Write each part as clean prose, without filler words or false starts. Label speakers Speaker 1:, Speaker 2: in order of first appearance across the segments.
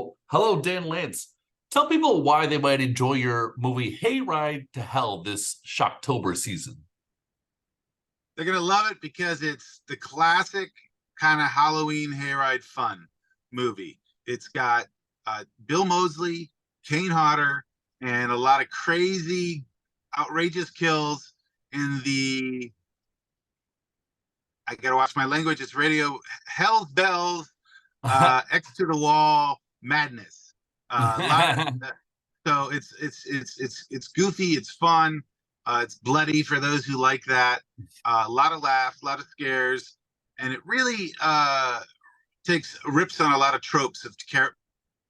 Speaker 1: So, hello, Dan Lantz. Tell people why they might enjoy your movie Hayride to Hell this Shocktober season.
Speaker 2: They're gonna love it because it's the classic kind of Halloween hayride fun movie. It's got Bill Moseley, Kane Hodder, and a lot of crazy, outrageous kills in the. I gotta watch my language. It's radio hell's bells, X to the wall madness. A lot of, so it's goofy, it's fun, it's bloody for those who like that. A lot of laughs, a lot of scares, and it really rips on a lot of tropes of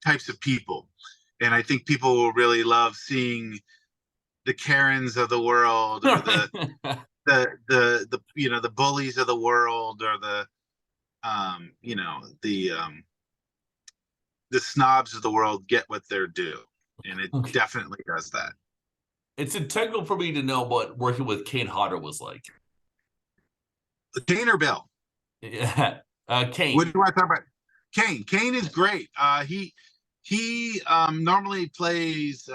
Speaker 2: types of people. And I think people will really love seeing the Karens of the world, or the bullies of the world, or the snobs of the world get what they're due, and it definitely does that.
Speaker 1: It's integral for me to know what working with Kane Hodder was like.
Speaker 2: Kane or Bill?
Speaker 1: Yeah, Kane.
Speaker 2: What do you want to talk about? Kane. Kane is great. He normally plays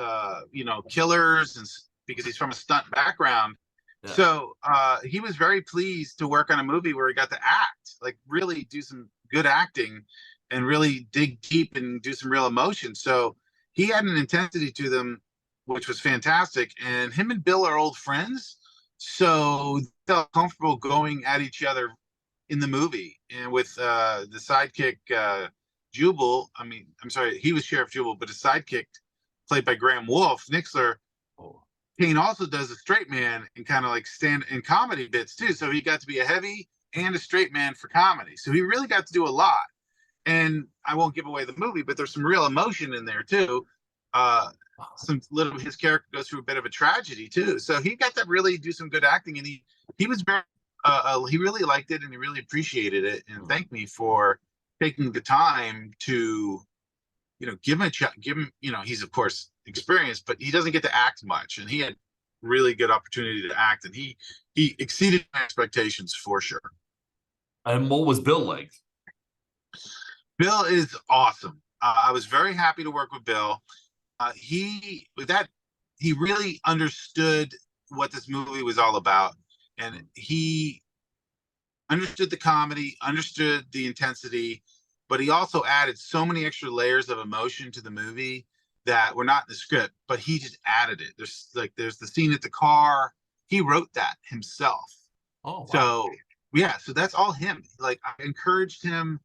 Speaker 2: killers, and because he's from a stunt background. Yeah. So he was very pleased to work on a movie where he got to act, like really do some good acting and really dig deep and do some real emotion. So he had an intensity to them, which was fantastic. And him and Bill are old friends, so they felt comfortable going at each other in the movie. And with the sidekick, Jubal, I'm sorry, he was Sheriff Jubal, but his sidekick, played by Graham Wolf, Nixler, Kane also does a straight man and kind of like stand in comedy bits too. So he got to be a heavy and a straight man for comedy. So he really got to do a lot. And I won't give away the movie, but there's some real emotion in there too. His character goes through a bit of a tragedy too. So he got to really do some good acting, and he was very he really liked it, and he really appreciated it, and thanked me for taking the time to give him, he's of course experienced, but he doesn't get to act much, and he had really good opportunity to act, and he exceeded my expectations for sure.
Speaker 1: And what was Bill like?
Speaker 2: Bill is awesome. I was very happy to work with Bill. He really understood what this movie was all about, and he understood the comedy, understood the intensity, but he also added so many extra layers of emotion to the movie that were not in the script, but he just added it. There's the scene at the car. He wrote that himself.
Speaker 1: Oh, wow.
Speaker 2: So yeah, so that's all him. Like, I encouraged him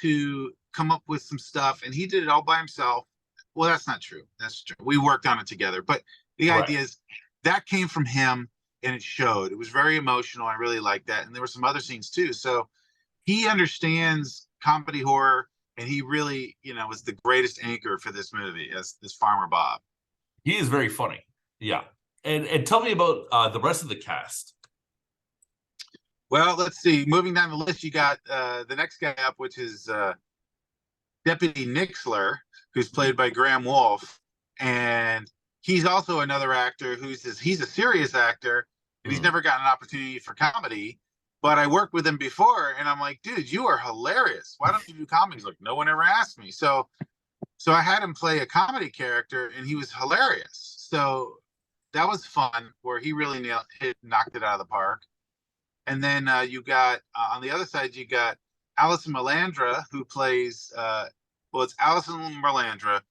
Speaker 2: to come up with some stuff, and he did it all by himself. Well, that's not true. That's true. We worked on it together, but the idea is that came from him, and it showed. It was very emotional. I really liked that, and there were some other scenes too. So he understands comedy horror, and he really, was the greatest anchor for this movie as this Farmer Bob.
Speaker 1: He is very funny. Yeah. And tell me about the rest of the cast.
Speaker 2: Well, let's see. Moving down the list, you got the next guy up, which is Deputy Nixler, who's played by Graham Wolf. And he's also another actor he's a serious actor, and he's never gotten an opportunity for comedy. But I worked with him before, and I'm like, dude, you are hilarious. Why don't you do comedy? He's like, no one ever asked me. So I had him play a comedy character, and he was hilarious. So that was fun, where he really knocked it out of the park. And then you got, on the other side, you got Allison Melandra, who plays, it's Allison Melandra,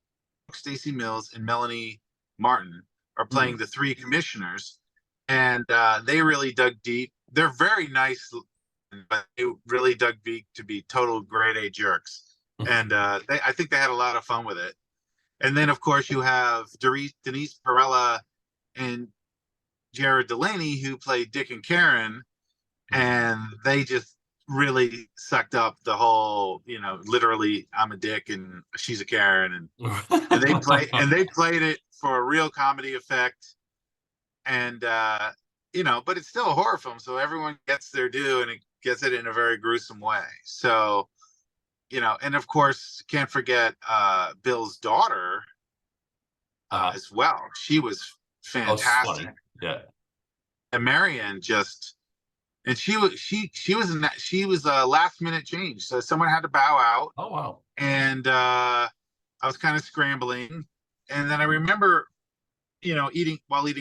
Speaker 2: Stacey Mills, and Melanie Martin are playing the three commissioners. And they really dug deep. They're very nice, but they really dug deep to be total grade A jerks. And I think they had a lot of fun with it. And then, of course, you have Denise Perella and Jared Delaney, who played Dick and Karen. And they just really sucked up the whole, literally, I'm a Dick and she's a Karen, and they played it for a real comedy effect. And but it's still a horror film, so everyone gets their due, and it gets it in a very gruesome way. So, and of course, can't forget Bill's daughter as well. She was fantastic.
Speaker 1: Yeah.
Speaker 2: And Marianne and she was a last minute change, so someone had to bow out.
Speaker 1: Oh, wow.
Speaker 2: And I was kind of scrambling, and then I remember, eating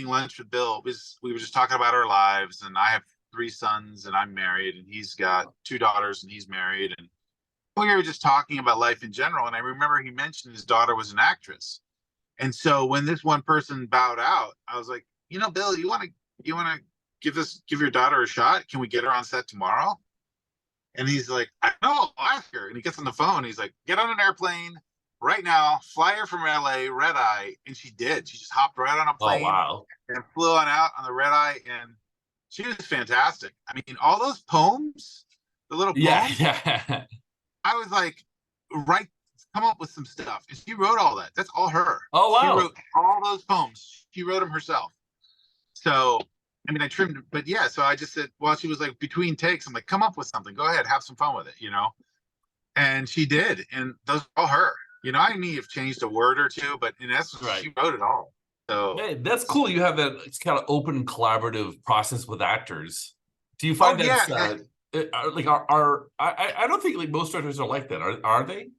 Speaker 2: lunch with Bill. We were just talking about our lives, and I have 3 sons, and I'm married, and he's got 2 daughters, and he's married, and we were just talking about life in general. And I remember he mentioned his daughter was an actress, and so when this one person bowed out, I was like, Bill, you want to give your daughter a shot? Can we get her on set tomorrow? And he's like, I know, I'll ask her. And he gets on the phone. He's like, get on an airplane right now, fly her from LA, red eye. And she did. She just hopped right on a
Speaker 1: Oh
Speaker 2: plane
Speaker 1: wow.
Speaker 2: and flew on out on the red eye. And she was fantastic. I mean, all those poems, the little
Speaker 1: Yeah,
Speaker 2: poems,
Speaker 1: yeah.
Speaker 2: I was like, write, come up with some stuff. And she wrote all that. That's all her.
Speaker 1: Oh
Speaker 2: She
Speaker 1: wow.
Speaker 2: wrote all those poems. She wrote them herself. So, I mean, I trimmed, but yeah. So I just said, well, she was like between takes. I'm like, come up with something. Go ahead, have some fun with it. And she did, and those are all her. I may have changed a word or two, but in essence,
Speaker 1: Right.
Speaker 2: she wrote it all. So,
Speaker 1: Hey, that's cool. You have that it's kind of open collaborative process with actors. Do you
Speaker 2: oh
Speaker 1: find
Speaker 2: yeah,
Speaker 1: that's like I don't think like most directors are like that. Are they?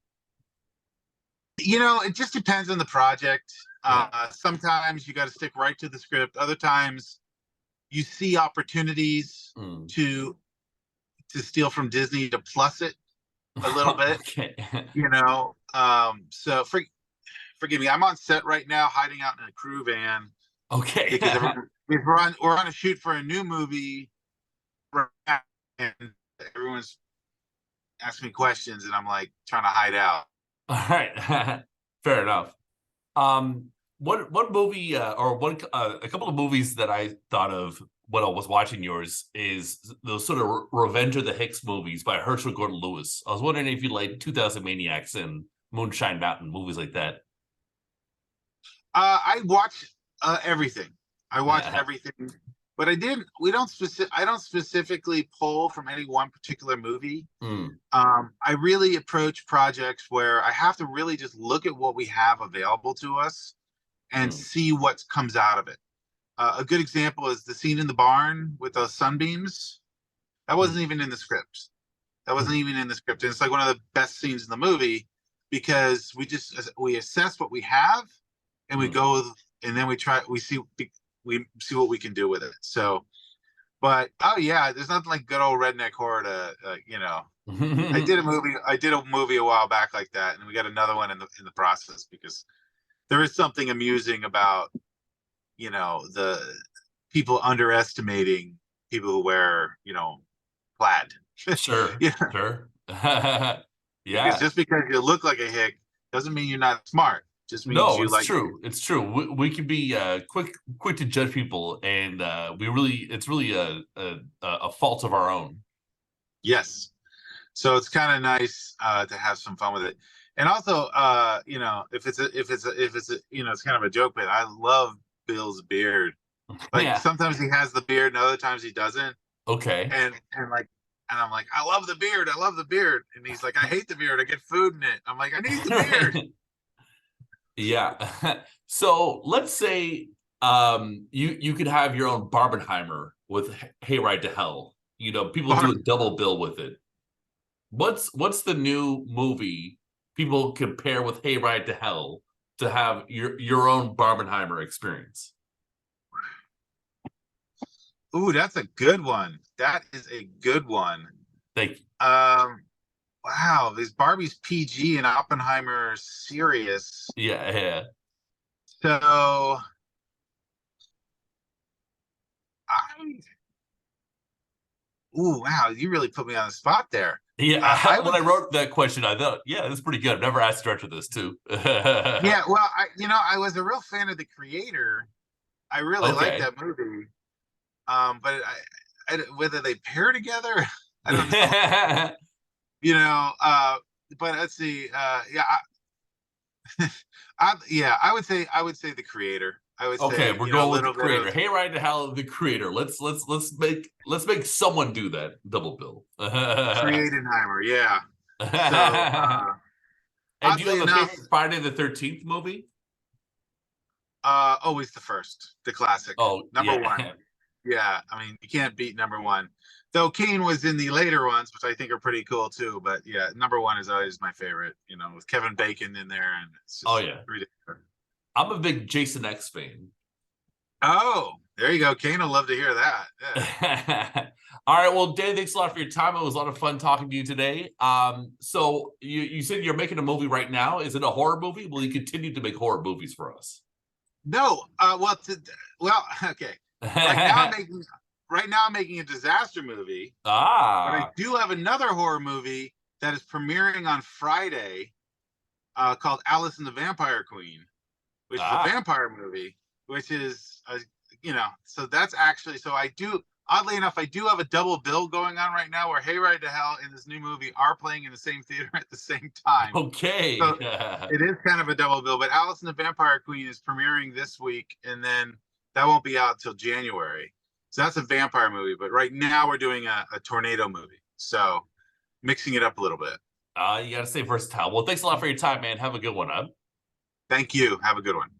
Speaker 2: it just depends on the project.
Speaker 1: Yeah.
Speaker 2: Sometimes you got to stick right to the script. Other times, you see opportunities
Speaker 1: Mm.
Speaker 2: to steal from Disney to plus it a little bit.
Speaker 1: Okay.
Speaker 2: So forgive me. I'm on set right now, hiding out in a crew van
Speaker 1: Okay.
Speaker 2: because we're on a shoot for a new movie, and everyone's asking me questions, and I'm like trying to hide out.
Speaker 1: All right. Fair enough. One movie or one a couple of movies that I thought of when I was watching yours is those sort of Revenge of the Hicks movies by Herschel Gordon Lewis. I was wondering if you like 2000 Maniacs and Moonshine Mountain, movies like that.
Speaker 2: I watch everything. I watch everything, but I didn't. We don't specific. I don't specifically pull from any one particular movie.
Speaker 1: Mm,
Speaker 2: I really approach projects where I have to really just look at what we have available to us and
Speaker 1: mm,
Speaker 2: see what comes out of it. A good example is the scene in the barn with those sunbeams. That
Speaker 1: mm,
Speaker 2: wasn't even in the script. That wasn't
Speaker 1: mm,
Speaker 2: even in the script. And it's like one of the best scenes in the movie because we assess what we have and we
Speaker 1: mm.
Speaker 2: go and then we see what we can do with it. So, but oh yeah, there's nothing like good old redneck horror to I did a movie a while back like that, and we got another one in the process because there is something amusing about the people underestimating people who wear plaid.
Speaker 1: Sure,
Speaker 2: Yeah,
Speaker 1: sure.
Speaker 2: because
Speaker 1: Yeah.
Speaker 2: just because you look like a hick doesn't mean you're not smart. Just means
Speaker 1: No,
Speaker 2: you
Speaker 1: it's
Speaker 2: like.
Speaker 1: true. It's true. We can be quick to judge people, and it's really a fault of our own.
Speaker 2: Yes. So it's kind of nice to have some fun with it. And also, if it's kind of a joke, but I love Bill's beard. Like
Speaker 1: Yeah.
Speaker 2: sometimes he has the beard, and other times he doesn't.
Speaker 1: Okay.
Speaker 2: And I'm like, I love the beard, I love the beard. And he's like, I hate the beard, I get food in it. I'm like, I need the beard.
Speaker 1: Yeah. So let's say you could have your own Barbenheimer with Hayride to Hell. People do a double bill with it. What's the new movie people compare with Hayride to Hell to have your own Barbenheimer experience?
Speaker 2: Ooh, that's a good one. That is a good one.
Speaker 1: Thank you.
Speaker 2: Wow, is Barbie's PG and Oppenheimer serious?
Speaker 1: Yeah, yeah.
Speaker 2: So I ooh, wow, you really put me on the spot there. I
Speaker 1: Yeah, when
Speaker 2: would
Speaker 1: I wrote that question, I thought, yeah, that's pretty good. I've never asked a director this too.
Speaker 2: Yeah, well, I was a real fan of the creator. I really liked
Speaker 1: Okay.
Speaker 2: that movie. But whether they pair together, I don't know. You know, but let's see. Yeah, I would say the creator. I would
Speaker 1: Okay,
Speaker 2: say
Speaker 1: we're
Speaker 2: a
Speaker 1: going with the
Speaker 2: little bit of
Speaker 1: creator. Hey, right to hell, the creator. Let's make someone do that double bill.
Speaker 2: Createnheimer. Yeah. So
Speaker 1: And do you
Speaker 2: oddly
Speaker 1: have a
Speaker 2: enough,
Speaker 1: favorite Friday the 13th movie?
Speaker 2: always the first, the classic,
Speaker 1: Oh,
Speaker 2: number one.
Speaker 1: yeah.
Speaker 2: Yeah, I mean, you can't beat number one. Though Kane was in the later ones, which I think are pretty cool too. But yeah, number one is always my favorite. You know, with Kevin Bacon in there, and it's
Speaker 1: Oh
Speaker 2: just
Speaker 1: yeah,
Speaker 2: ridiculous.
Speaker 1: I'm a big Jason X fan.
Speaker 2: Oh, there you go. Kane will love to hear that. Yeah.
Speaker 1: All right, well, Dan, thanks a lot for your time. It was a lot of fun talking to you today. So you said you're making a movie right now. Is it a horror movie? Will you continue to make horror movies for us?
Speaker 2: No, well, okay. Right now I'm making right now I'm making a disaster movie, but I
Speaker 1: Ah,
Speaker 2: do have another horror movie that is premiering on Friday, called Alice and the Vampire Queen, which is a
Speaker 1: ah.
Speaker 2: vampire movie, which is, so that's actually, so I do, oddly enough, I do have a double bill going on right now where Hayride to Hell and this new movie are playing in the same theater at the same time.
Speaker 1: Okay.
Speaker 2: So it is kind of a double bill, but Alice and the Vampire Queen is premiering this week, and then that won't be out till January. So that's a vampire movie, but right now we're doing a tornado movie. So mixing it up a little bit.
Speaker 1: You got to stay versatile. Well, thanks a lot for your time, man. Have a good one, huh?
Speaker 2: Thank you. Have a good one.